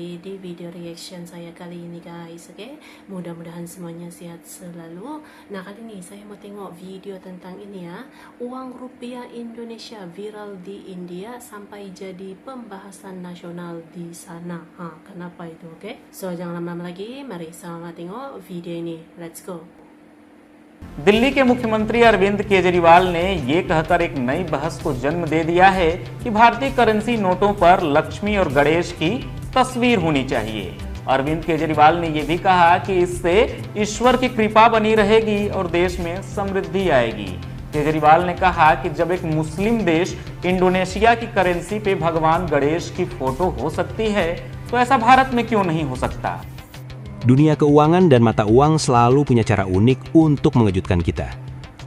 lagi di video reaction saya kali ini guys. Oke, mudah-mudahan semuanya sehat selalu. Nah, kali ini saya mau tengok video tentang ini ya, uang rupiah Indonesia viral di India sampai jadi pembahasan nasional di sana. Kenapa itu? Oke, so jangan lama-lama lagi, mari sama tengok video ini. Let's go. Delhi के मुख्यमंत्री अरविंद केजरीवाल ने ये कहकर एक नई बहस को जन्म दे दिया है कि भारतीय करेंसी नोटों पर लक्ष्मी और गणेश की तस्वीर होनी चाहिए। अरविंद केजरीवाल ने यह भी कहा कि इससे ईश्वर की कृपा बनी रहेगी और देश में समृद्धि आएगी। केजरीवाल ने कहा कि जब एक मुस्लिम देश इंडोनेशिया की करेंसी पे भगवान गणेश की फोटो हो सकती है, तो ऐसा भारत में क्यों नहीं हो सकता। Dunia keuangan dan mata uang selalu punya cara unik untuk mengejutkan kita.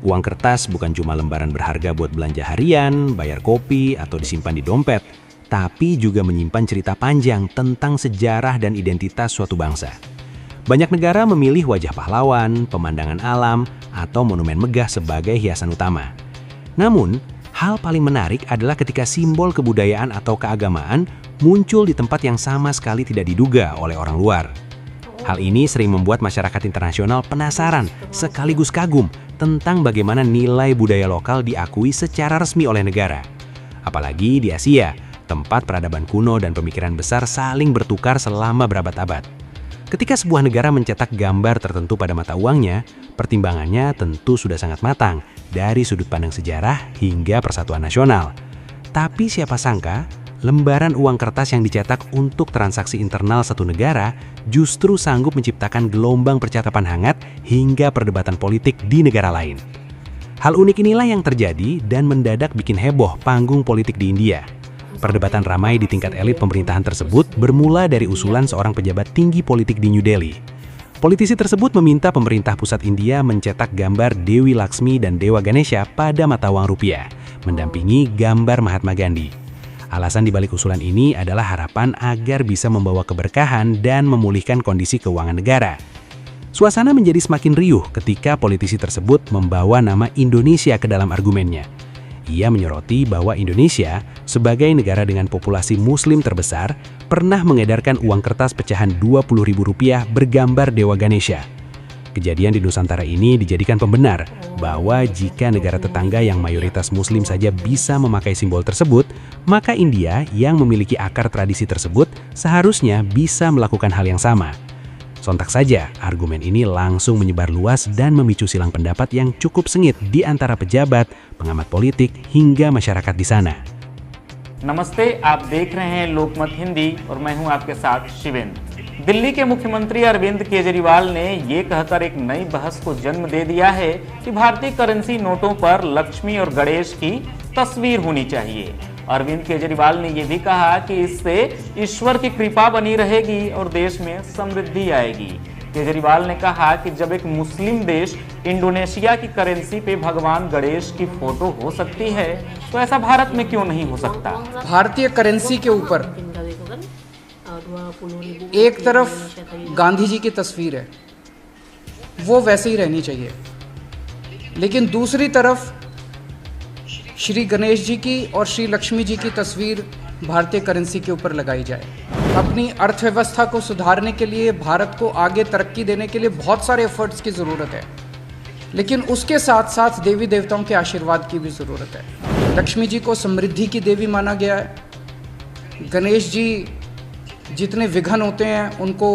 Uang kertas bukan cuma lembaran berharga buat belanja harian, bayar kopi, atau disimpan di dompet, tapi juga menyimpan cerita panjang tentang sejarah dan identitas suatu bangsa. Banyak negara memilih wajah pahlawan, pemandangan alam, atau monumen megah sebagai hiasan utama. Namun, hal paling menarik adalah ketika simbol kebudayaan atau keagamaan muncul di tempat yang sama sekali tidak diduga oleh orang luar. Hal ini sering membuat masyarakat internasional penasaran sekaligus kagum tentang bagaimana nilai budaya lokal diakui secara resmi oleh negara. Apalagi di Asia, tempat peradaban kuno dan pemikiran besar saling bertukar selama berabad-abad. Ketika sebuah negara mencetak gambar tertentu pada mata uangnya, pertimbangannya tentu sudah sangat matang dari sudut pandang sejarah hingga persatuan nasional. Tapi siapa sangka, lembaran uang kertas yang dicetak untuk transaksi internal satu negara justru sanggup menciptakan gelombang percakapan hangat hingga perdebatan politik di negara lain. Hal unik inilah yang terjadi dan mendadak bikin heboh panggung politik di India. Perdebatan ramai di tingkat elit pemerintahan tersebut bermula dari usulan seorang pejabat tinggi politik di New Delhi. Politisi tersebut meminta pemerintah pusat India mencetak gambar Dewi Laksmi dan Dewa Ganesha pada mata uang rupiah, mendampingi gambar Mahatma Gandhi. Alasan dibalik usulan ini adalah harapan agar bisa membawa keberkahan dan memulihkan kondisi keuangan negara. Suasana menjadi semakin riuh ketika politisi tersebut membawa nama Indonesia ke dalam argumennya. Ia menyoroti bahwa Indonesia, sebagai negara dengan populasi muslim terbesar, pernah mengedarkan uang kertas pecahan Rp20.000 bergambar Dewa Ganesha. Kejadian di Nusantara ini dijadikan pembenar bahwa jika negara tetangga yang mayoritas muslim saja bisa memakai simbol tersebut, maka India yang memiliki akar tradisi tersebut seharusnya bisa melakukan hal yang sama. Sontak saja, argumen ini langsung menyebar luas dan memicu silang pendapat yang cukup sengit di antara pejabat, pengamat politik, hingga masyarakat di sana. नमस्ते, आप देख रहे हैं लोकमत हिंदी और मैं हूं आपके साथ शिवेंद्र। दिल्ली के मुख्यमंत्री अरविंद केजरीवाल ने ये कहकर एक नई बहस को जन्म दे दिया है कि भारतीय करेंसी नोटों पर लक्ष्मी और गणेश की तस्वीर होनी चाहिए। अरविंद केजरीवाल ने यह भी कहा कि इससे ईश्वर की कृपा बनी रहेगी और देश में समृद्धि आएगी। केजरीवाल ने कहा कि जब एक मुस्लिम देश इंडोनेशिया की करेंसी पे भगवान गणेश की फोटो हो सकती है, तो ऐसा भारत में क्यों नहीं हो सकता। भारतीय करेंसी के ऊपर एक तरफ गांधी जी की तस्वीर है, वो वैसे ही रहनी चाहिए, लेकिन दूसरी तरफ श्री गणेश जी की और श्री लक्ष्मी जी की तस्वीर भारतीय करेंसी के ऊपर लगाई जाए। अपनी अर्थव्यवस्था को सुधारने के लिए, भारत को आगे तरक्की देने के लिए बहुत सारे एफर्ट्स की ज़रूरत है, लेकिन उसके साथ साथ देवी देवताओं के आशीर्वाद की भी ज़रूरत है। लक्ष्मी जी को समृद्धि की देवी माना गया है। गणेश जी जितने विघ्न होते हैं उनको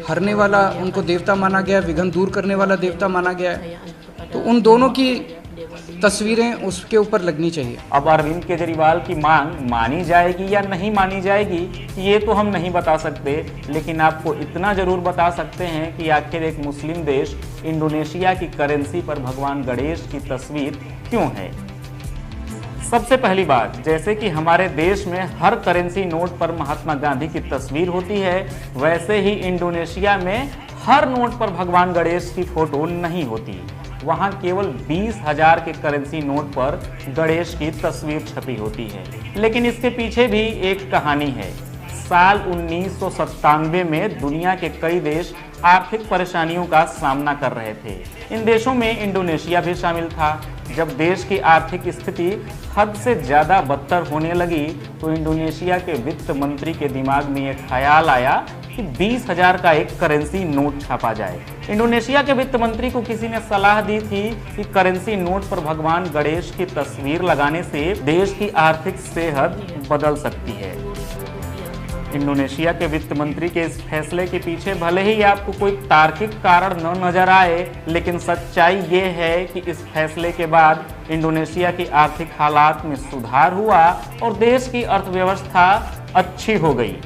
हरने वाला, उनको देवता माना गया है, विघ्न दूर करने वाला देवता माना गया है। तो उन दोनों की तस्वीरें उसके ऊपर लगनी चाहिए। अब अरविंद केजरीवाल की मांग मानी जाएगी या नहीं मानी जाएगी, ये तो हम नहीं बता सकते, लेकिन आपको इतना जरूर बता सकते हैं कि आखिर एक मुस्लिम देश इंडोनेशिया की करेंसी पर भगवान गणेश की तस्वीर क्यों है। सबसे पहली बात, जैसे कि हमारे देश में हर करेंसी नोट पर महात्मा गांधी की तस्वीर होती है, वैसे ही इंडोनेशिया में हर नोट पर भगवान गणेश की फोटो नहीं होती। वहां केवल 20,000 के करेंसी नोट पर गणेश की तस्वीर छपी होती है। लेकिन इसके पीछे भी एक कहानी है। साल 1997 में दुनिया के कई देश आर्थिक परेशानियों का सामना कर रहे थे। इन देशों में इंडोनेशिया भी शामिल था। जब देश की आर्थिक स्थिति हद से ज़्यादा बदतर होने लगी तो इंडोनेशिया के वित्त मंत्री के दिमाग में एक ख्याल आया कि 20,000 का एक करेंसी नोट छापा जाए। इंडोनेशिया के वित्त मंत्री को किसी ने सलाह दी थी कि करेंसी नोट पर भगवान गणेश की तस्वीर लगाने से देश की आर्थिक सेहत बदल सकती है। इंडोनेशिया के वित्त मंत्री के इस फैसले के पीछे भले ही आपको कोई तार्किक कारण न नजर आए, लेकिन सच्चाई ये है कि इस फैसले के बाद इंडोनेशिया की आर्थिक हालात में सुधार हुआ और देश की अर्थव्यवस्था अच्छी हो गई।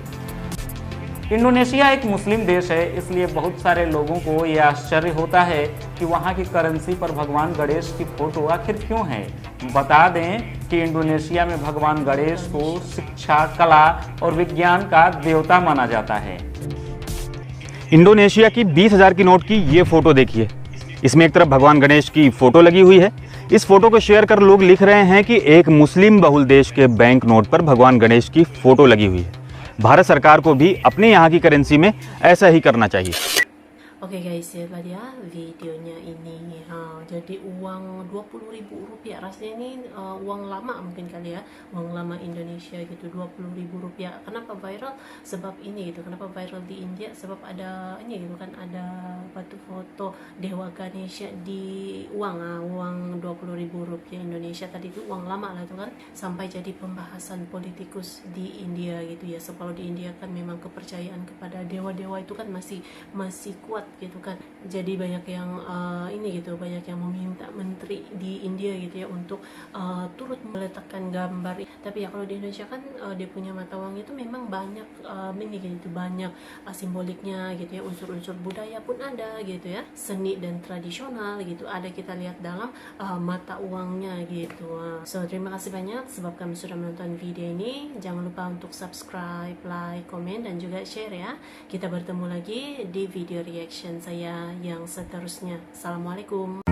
इंडोनेशिया एक मुस्लिम देश है, इसलिए बहुत सारे लोगों को यह आश्चर्य होता है कि वहाँ की करेंसी पर भगवान गणेश की फोटो आखिर क्यों है। बता दें कि इंडोनेशिया में भगवान गणेश को शिक्षा, कला और विज्ञान का देवता माना जाता है। इंडोनेशिया की 20,000 की नोट की ये फोटो देखिए। इसमें एक तरफ भगवान गणेश की फोटो लगी हुई है। इस फोटो को शेयर कर लोग लिख रहे हैं कि एक मुस्लिम बहुल देश के बैंक नोट पर भगवान गणेश की फोटो लगी हुई है। भारत सरकार को भी अपने यहाँ की करेंसी में ऐसा ही करना चाहिए। Oke guys, ya tadi ya videonya ini. Jadi uang 20.000 rupiah, rasanya ini uang lama mungkin kali ya, uang lama Indonesia gitu, 20.000 rupiah. Kenapa viral? Sebab ini gitu. Kenapa viral di India? Sebab ada ini gitu kan, ada batu foto Dewa Ganesha di uang, uang 20.000 rupiah Indonesia tadi itu uang lama lah itu kan, sampai jadi pembahasan politikus di India gitu ya. So kalau di India kan memang kepercayaan kepada dewa-dewa itu kan masih kuat gitu kan, jadi banyak yang ini gitu, banyak yang meminta menteri di India gitu ya untuk turut meletakkan gambar. Tapi ya kalau di Indonesia kan dia punya mata uang itu memang banyak ini gitu, banyak simboliknya gitu ya, unsur-unsur budaya pun ada gitu ya, seni dan tradisional gitu ada kita lihat dalam mata uangnya gitu. So terima kasih banyak sebab kami sudah menonton video ini. Jangan lupa untuk subscribe, like, komen dan juga share ya. Kita bertemu lagi di video reaction saya yang seterusnya. Assalamualaikum.